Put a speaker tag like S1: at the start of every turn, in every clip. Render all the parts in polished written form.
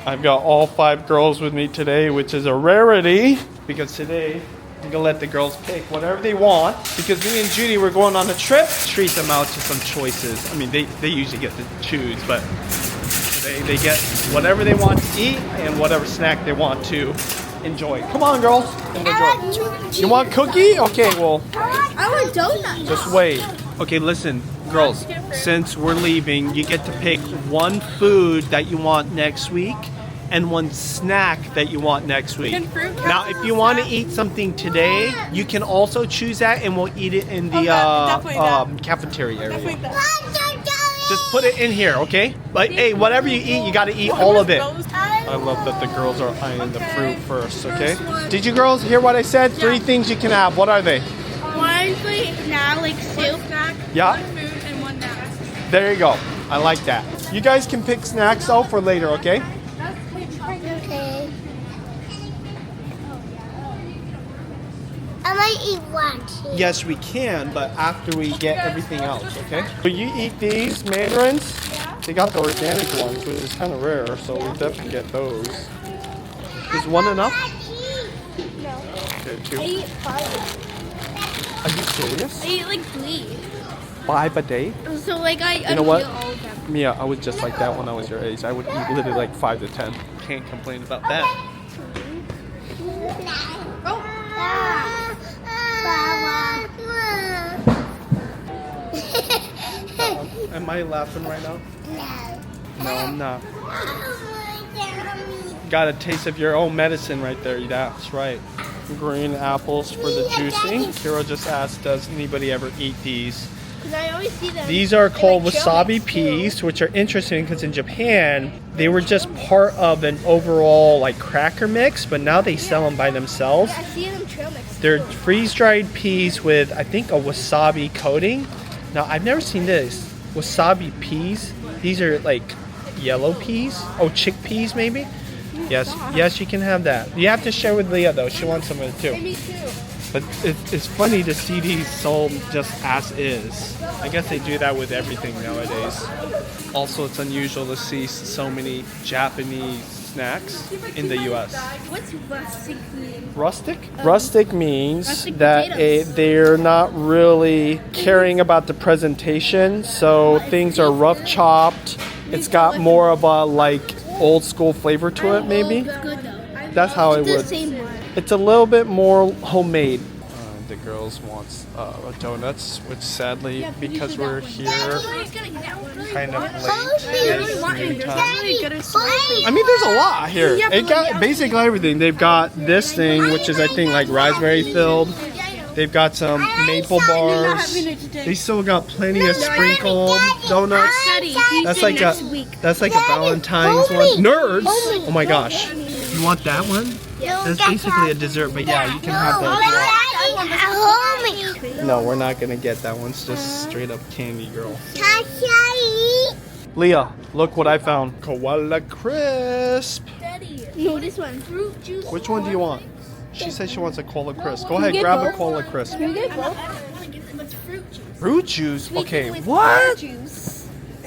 S1: I've got all 5 girls with me today, which is a rarity because today I'm gonna let the girls pick whatever they want because me and Judy were going on a trip. Treat them out to some choices. I mean, they usually get to choose, but today they get whatever they want to eat and whatever snack they want to enjoy. Come on, girls. Enjoy. You want cookie? Okay, well.
S2: I want donuts.
S1: Just wait. Okay, listen, girls. Since we're leaving, you get to pick one food that you want next week and one snack that you want next week. Now, if you want to eat something today, you can also choose that and we'll eat it in the cafeteria area. Just put it in here, okay? Like, hey, whatever you eat, you got to eat all of it. I love that the girls are eyeing the fruit first, okay? Did you girls hear what I said? 3 things you can have. What are they?
S2: One food now, like soup.
S1: Yeah?
S2: One food and one snack.
S1: There you go. I like that. You guys can pick snacks out for later, okay?
S3: Okay. I might eat one too.
S1: Yes, we can, but after we get everything else, okay? Will you eat these mandarins? Yeah. They got the organic ones, which is kind of rare, so we'll definitely get those. Is one enough?
S2: No.
S1: Okay, 2.
S2: I eat 5.
S1: Are you serious?
S2: I eat like 3.
S1: 5 a day?
S2: So like I
S1: know what?
S2: eat all of them.
S1: Mia, I was just like that when I was your age. I would eat literally like 5 to 10. Can't complain about that.
S2: Oh.
S1: Am I laughing right now?
S3: No.
S1: No, I'm not. Got a taste of your own medicine right there. That's right. Green apples for the juicing. Kira just asked, does anybody ever eat these?
S2: Because I always see them.
S1: These are called
S2: like
S1: wasabi peas, which are interesting because in Japan, they were just part of an overall like cracker mix, but now they sell them by themselves.
S2: I see them trail mix.
S1: They're freeze-dried peas with, I think, a wasabi coating. Now, I've never seen this. Wasabi peas. These are like yellow peas. Oh, chickpeas maybe? Yes, yes, you can have that. You have to share with Leah though. She wants some of it too.
S2: Me too.
S1: But it's funny to see these sold just as is. I guess they do that with everything nowadays. Also, it's unusual to see so many Japanese snacks in the U.S.
S2: What's rustic mean?
S1: Rustic? Rustic means
S2: rustic
S1: that
S2: potatoes.
S1: they're not really caring about the presentation. So things are rough chopped. It's got more of a like old school flavor to it maybe.
S2: It's good though.
S1: That's how I would.
S2: The same one.
S1: It's a little bit more homemade. The girls want donuts, which sadly, because we're here kind of late, it's noon time. I mean, there's a lot here. It got basically everything. They've got this thing, which is I think like raspberry filled. They've got some maple bars. They still got plenty of sprinkled donuts. That's like a Valentine's one. Nerds! Oh my gosh. You want that one? That's basically a dessert, but yeah, you can have that. No, we're not gonna get that one. It's just straight up candy, girl. Leah, look what I found. Koala Crisp.
S2: Daddy. No, this one. Fruit juice.
S1: Which one do you want? She says she wants a Cola Crisp. Go ahead, grab a Cola Crisp.
S2: What's fruit juice?
S1: Fruit juice? Okay, what?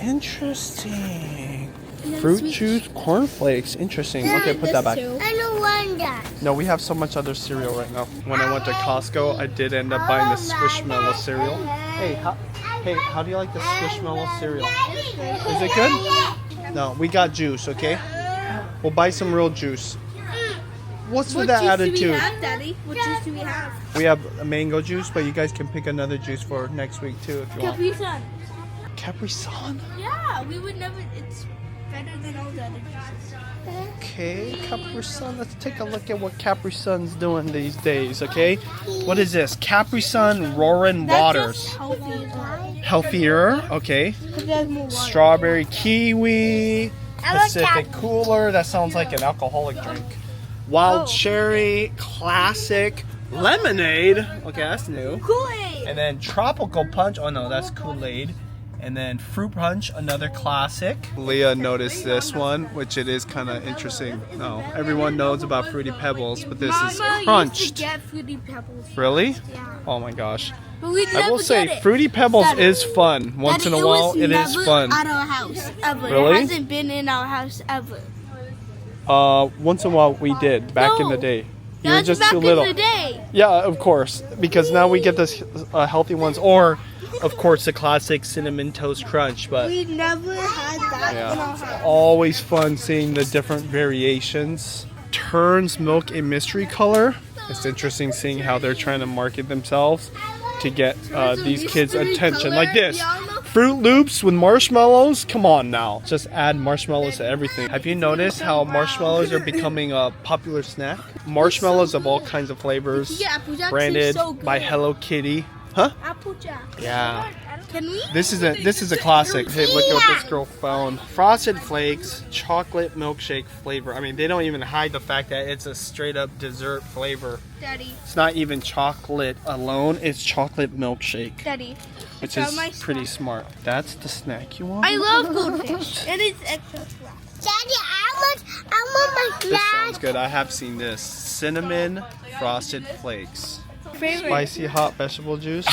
S1: Interesting. Fruit juice, cornflakes. Interesting. Okay, put that back.
S3: I don't want that.
S1: No, we have so much other cereal right now. When I went to Costco, I did end up buying the Squishmallow cereal. Hey, how do you like the Squishmallow cereal? Is it good? No, we got juice, okay? We'll buy some real juice. What's with that attitude?
S2: What juice do we have, Daddy? What juice do we have?
S1: We have a mango juice, but you guys can pick another juice for next week too if you want.
S2: Capri Sun.
S1: Capri Sun?
S2: Yeah, we would never. It's better than all the other juices.
S1: Okay, Capri Sun. Let's take a look at what Capri Sun's doing these days, okay? What is this? Capri Sun Roaring Waters. Healthier, okay. Strawberry Kiwi. Pacific Cooler. That sounds like an alcoholic drink. Wild Cherry. Classic. Lemonade. Okay, that's new.
S2: Kool-Aid.
S1: And then Tropical Punch. Oh no, that's Kool-Aid. And then Fruit Punch, another classic. Leah noticed this one, which it is kind of interesting. No, everyone knows about Fruity Pebbles, but this is crunched.
S2: Used to get Fruity Pebbles.
S1: Really?
S2: Yeah.
S1: Oh my gosh.
S2: But we
S1: I will say,
S2: get it.
S1: Fruity Pebbles
S2: Daddy,
S1: is fun. Once in a while, it is fun.
S2: At our house ever.
S1: Really?
S2: It hasn't been in our house ever.
S1: Once in a while we did back in the day. You were just too little.
S2: In the day.
S1: Yeah, of course, because now we get this healthy ones, or of course the classic cinnamon toast crunch. But
S2: We never had that in our house.
S1: always fun seeing the different variations. Turns milk a mystery color. It's interesting seeing how they're trying to market themselves to get these kids' attention, like this. Fruit Loops with marshmallows? Come on now. Just add marshmallows to everything. Have you noticed how marshmallows are becoming a popular snack? Marshmallows of all kinds of flavors.
S2: Yeah, Apple Jacks
S1: Branded
S2: is so good.
S1: by Hello Kitty. Huh?
S2: Apple Jack.
S1: Yeah.
S2: Can we?
S1: This is a classic. Hey, look at what this girl found. Frosted Flakes chocolate milkshake flavor. I mean, they don't even hide the fact that it's a straight up dessert flavor.
S2: Daddy.
S1: It's not even chocolate alone. It's chocolate milkshake.
S2: Daddy.
S1: Which is pretty smart. That's the snack you want?
S2: I love goldfish. And it's extra flat.
S3: Daddy, I want my
S1: This
S3: glass.
S1: sounds good. I have seen this. Cinnamon Frosted Flakes.
S2: Favorite.
S1: Spicy hot vegetable juice.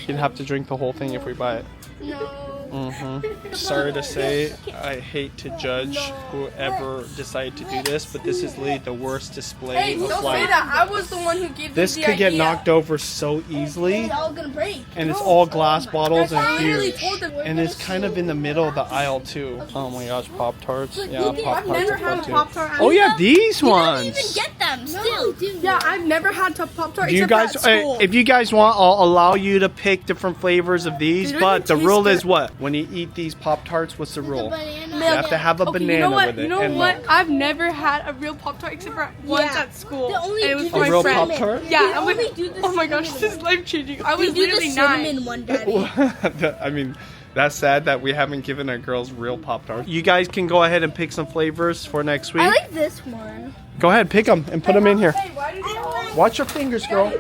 S1: You'd have to drink the whole thing if we buy it.
S2: No.
S1: Sorry to say, I hate to judge whoever decided to do this, but this is literally the worst display of
S4: Don't say
S1: life.
S4: that. I was the one who gave
S1: This
S4: the
S1: could get
S4: idea.
S1: knocked over so easily,
S2: It's all gonna break.
S1: and it's all glass bottles and
S4: I literally
S1: huge.
S4: told them.
S1: And it's kind of in the middle of the aisle too. Oh my gosh, Pop-Tarts. Yeah,
S4: I've
S1: Pop-Tarts
S4: never
S1: are
S4: had
S1: fun
S4: a
S1: too.
S4: Pop-Tart.
S1: Oh yeah, these
S2: Even
S1: ones.
S2: get them still.
S4: Yeah, I've never had Pop-Tart
S1: Do you
S4: except
S1: guys,
S4: at school.
S1: if you guys want, I'll allow you to pick different flavors of these,
S4: They don't
S1: but the
S4: even
S1: rule
S4: taste
S1: is what? When you eat these Pop-Tarts, what's the rule? You
S2: Milk.
S1: have to have a
S4: Okay,
S1: banana
S4: you know what?
S1: with it.
S4: You know
S1: and
S4: what?
S1: milk.
S4: I've never had a real Pop-Tart except for once at school.
S2: They only
S4: And it was
S2: do
S4: for
S1: A
S4: my
S1: real
S4: friend.
S1: Pop-Tart?
S4: Yeah,
S2: They
S4: I'm like,
S2: only do the
S4: oh my gosh,
S2: cinnamon
S4: this is life changing. I
S2: We
S4: was
S2: do the
S4: literally
S2: cinnamon
S4: 9.
S2: one, Daddy.
S1: I mean, that's sad that we haven't given our girls real Pop-Tarts. You guys can go ahead and pick some flavors for next week.
S2: I like this one.
S1: Go ahead, pick them and put them in here.
S4: Hey, why did you all...
S1: Watch your fingers, girl.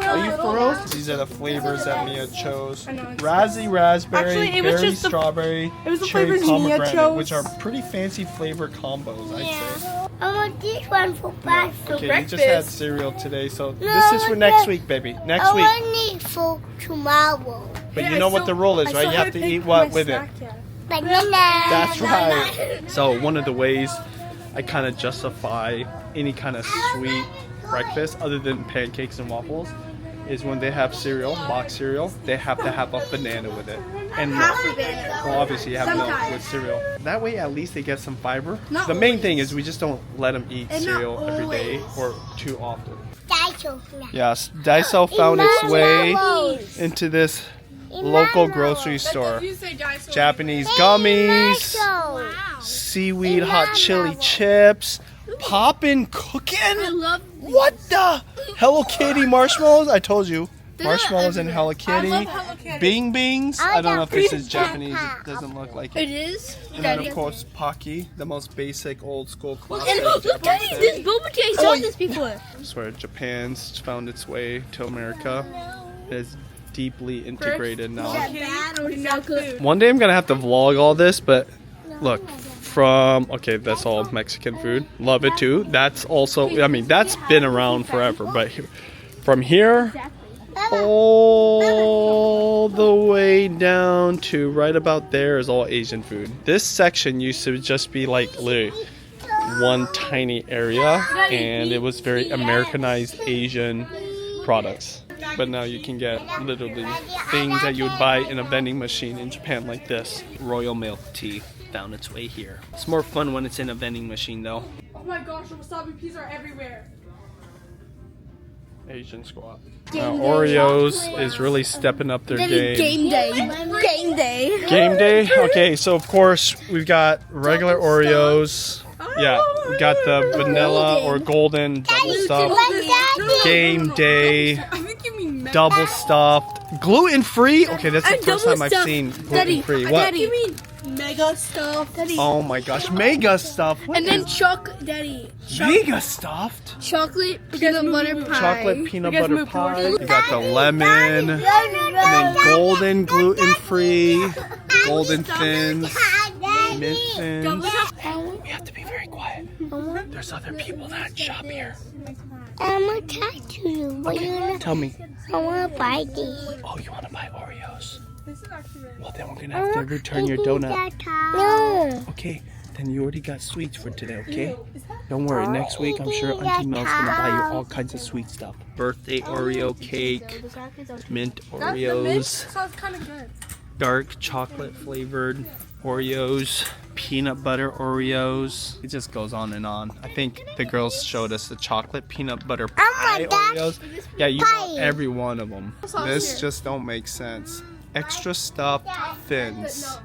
S1: Are you for real? These are the flavors that Mia chose. Razzie raspberry,
S4: Actually, it was
S1: berry
S4: just the-
S1: strawberry,
S4: it was the
S1: cherry
S4: flavors Mia
S1: pomegranate,
S4: chose.
S1: which are pretty fancy flavor combos, I'd say.
S3: I want this one for breakfast.
S1: Okay, you just had cereal today, so this is for next week, baby. Next
S3: I
S1: week.
S3: want it for tomorrow.
S1: But you know what the rule is, right? You have to eat what with it.
S3: Banana.
S1: That's right. So one of the ways I kind of justify any kind of sweet breakfast other than pancakes and waffles is when they have cereal, box cereal, they have to have a banana with it. And milk.
S2: Half a banana.
S1: Well, obviously you have milk
S2: Sometimes.
S1: with cereal. That way at least they get some fiber.
S2: Not
S1: The main
S2: always.
S1: thing is we just don't let them eat
S2: And not
S1: cereal every day
S2: always.
S1: or too often.
S3: Daiso.
S1: Yes, Daiso found its way
S3: Marshmallows.
S1: into this local grocery store.
S4: You say Daiso.
S1: Japanese gummies,
S3: Marshmallows.
S1: seaweed hot chili chips, poppin' cookin'.
S2: I love
S1: What the? Hello Kitty marshmallows? I told you. Marshmallows and Hello
S4: I
S1: Kitty.
S4: love Hello Kitty.
S1: Bing Bings.
S3: I
S1: I don't know if this is
S3: got
S1: Japanese.
S3: Papa.
S1: It doesn't look like
S2: it
S1: it.
S2: is.
S1: And then
S2: Daddy.
S1: of course Pocky, the most basic old school classic
S2: And look, Daddy,
S1: Japanese
S2: this
S1: thing.
S2: boba tea. I saw this before.
S1: I swear Japan's found its way to America. It is deeply integrated now.
S2: Bad or not good?
S1: One day I'm gonna have to vlog all this, but look, okay, that's all Mexican food. Love it too. That's also, I mean, that's been around forever, but from here all the way down to right about there is all Asian food. This section used to just be like literally one tiny area, and it was very Americanized Asian products. But now you can get literally things that you would buy in a vending machine in Japan, like this. Royal milk tea found its way here. It's more fun when it's in a vending machine though.
S4: Oh my gosh, the wasabi peas are everywhere.
S1: Asian squad. Now Oreos is really stepping up their game.
S2: Game day. Game day.
S1: Game day? Okay, so of course we've got regular Oreos. Yeah, we got the vanilla or golden double stuffed. Game day.
S4: I think you mean
S1: Double stuffed. Gluten free? Okay, that's the
S2: And
S1: first
S2: double
S1: time I've
S2: stuffed.
S1: seen
S2: Daddy,
S1: gluten free. What?
S2: Daddy, you mean mega stuff? Daddy.
S1: Oh my gosh, mega stuffed. What
S2: And then
S1: is
S2: Daddy.
S1: mega stuffed?
S2: Chocolate peanut butter pie.
S1: Chocolate peanut
S4: You guys
S1: butter
S4: move
S1: pie.
S4: towards-
S1: You got the lemon. And then golden gluten free. Golden thins. Mint thins. We have to be very quiet. There's other people that shop here.
S3: I'm gonna talk to you. What you gonna?
S1: Tell me.
S3: I wanna buy these.
S1: Oh, you want to buy Oreos?
S4: This is actually really
S1: Well, then we're going to have to return your donut.
S3: No.
S1: Okay, then you already got sweets for today, okay? Don't worry, next week I'm sure Auntie Mel's gonna buy you all kinds of sweet stuff. Birthday Oreo cake, mint
S4: The mint
S1: Oreos,
S4: sounds kind of good.
S1: dark chocolate flavored Oreos, peanut butter Oreos. It just goes on and on. I think the girls showed us the chocolate peanut butter pie Oreos. Yeah, you got every one of them. This just don't make sense. Extra stuffed thins.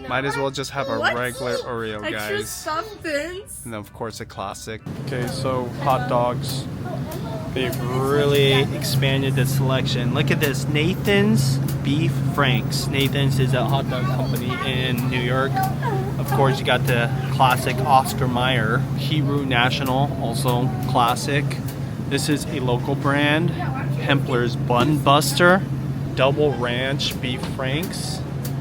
S1: Might as well just have a regular Oreo,
S4: Extra
S1: guys.
S4: stuffed thins.
S1: And of course a classic. Okay, so hot dogs. They've really expanded the selection. Look at this, Nathan's Beef Franks. Nathan's is a hot dog company in New York. Of course, you got the classic Oscar Mayer. Hebrew National, also classic. This is a local brand. Hempler's Bun Buster. Double Ranch Beef Franks.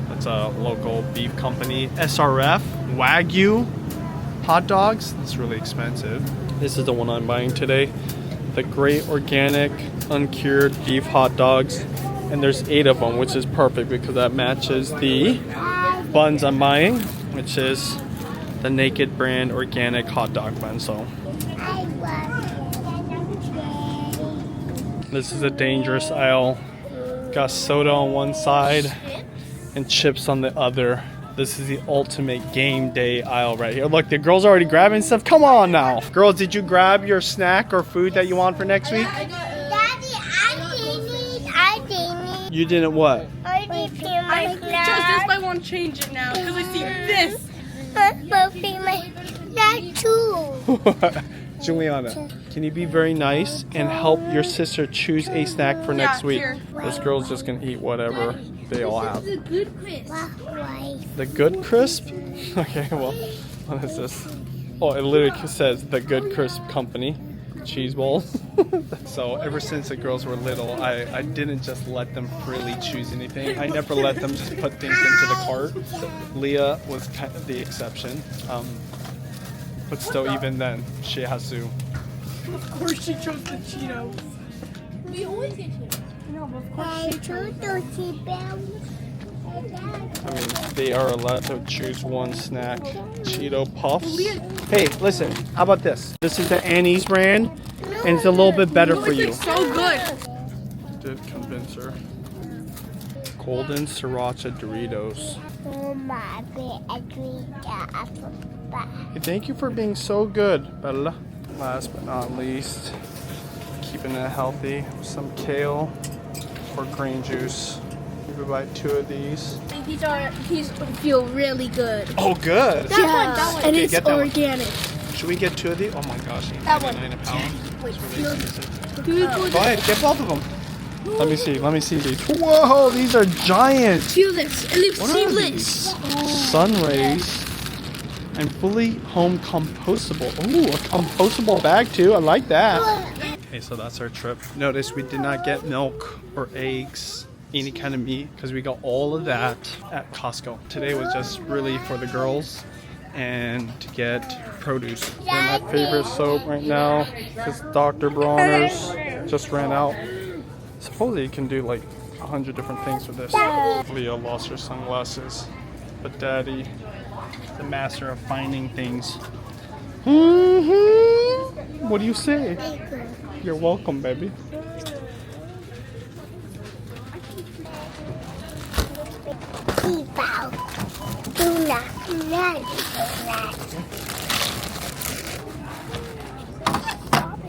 S1: That's a local beef company. SRF Wagyu hot dogs. It's really expensive. This is the one I'm buying today. The Great Organic Uncured Beef Hot Dogs. And there's 8 of them, which is perfect because that matches the buns I'm buying, which is the Naked brand organic hot dog bun. So this is a dangerous aisle. Got soda on one side and chips on the other. This is the ultimate game day aisle right here. Look, the girls are already grabbing stuff. Come on now. Girls, did you grab your snack or food that you want for next week?
S3: Daddy, I didn't.
S1: You didn't what?
S3: I didn't feel
S4: I
S3: my
S4: chose this, but I want to change it now because I see this.
S3: That too.
S1: Juliana, can you be very nice and help your sister choose a snack for next week?
S4: here.
S1: This girl's just gonna eat whatever they all have.
S2: The good crisp.
S1: The Good Crisp? Okay, well, what is this? Oh, it literally says The Good Crisp Company. Cheese balls. So ever since the girls were little, I didn't just let them freely choose anything. I never let them just put things into the cart. Leah was kind of the exception. But still, even then, she has to.
S4: Of course she chose the Cheetos.
S2: We always get Cheetos.
S4: No, but of course she chose.
S1: I mean, they are allowed to choose one snack. Cheeto Puffs. Hey, listen, how about this? This is the Annie's brand, and it's a little bit better for you.
S4: It's so good.
S1: Did convince her. Golden Sriracha Doritos. Hey, thank you for being so good, Bella. Last but not least, keeping it healthy. Some kale or green juice. Maybe buy 2 of these.
S2: These feel really good.
S1: Oh, good.
S2: That one. And
S1: Okay,
S2: it's
S1: get that one.
S2: organic.
S1: Should we get 2 of these? Oh my gosh,
S2: That one.
S1: 89 a pound.
S2: Wait,
S1: It's really expensive.
S2: do we go
S1: Go ahead, get both of them. Let me see these. Whoa, these are giant.
S2: feel this? It looks
S1: What are
S2: seamless.
S1: Sun rays and fully home compostable. Ooh, a compostable bag too. I like that. Okay, so that's our trip. Notice we did not get milk or eggs, any kind of meat, because we got all of that at Costco. Today was just really for the girls and to get produce. And my favorite soap right now is Dr. Bronner's. Just ran out. Supposedly you can do like 100 different things with this. Leah lost her sunglasses, but Daddy, the master of finding things. What do you say? You're welcome, baby.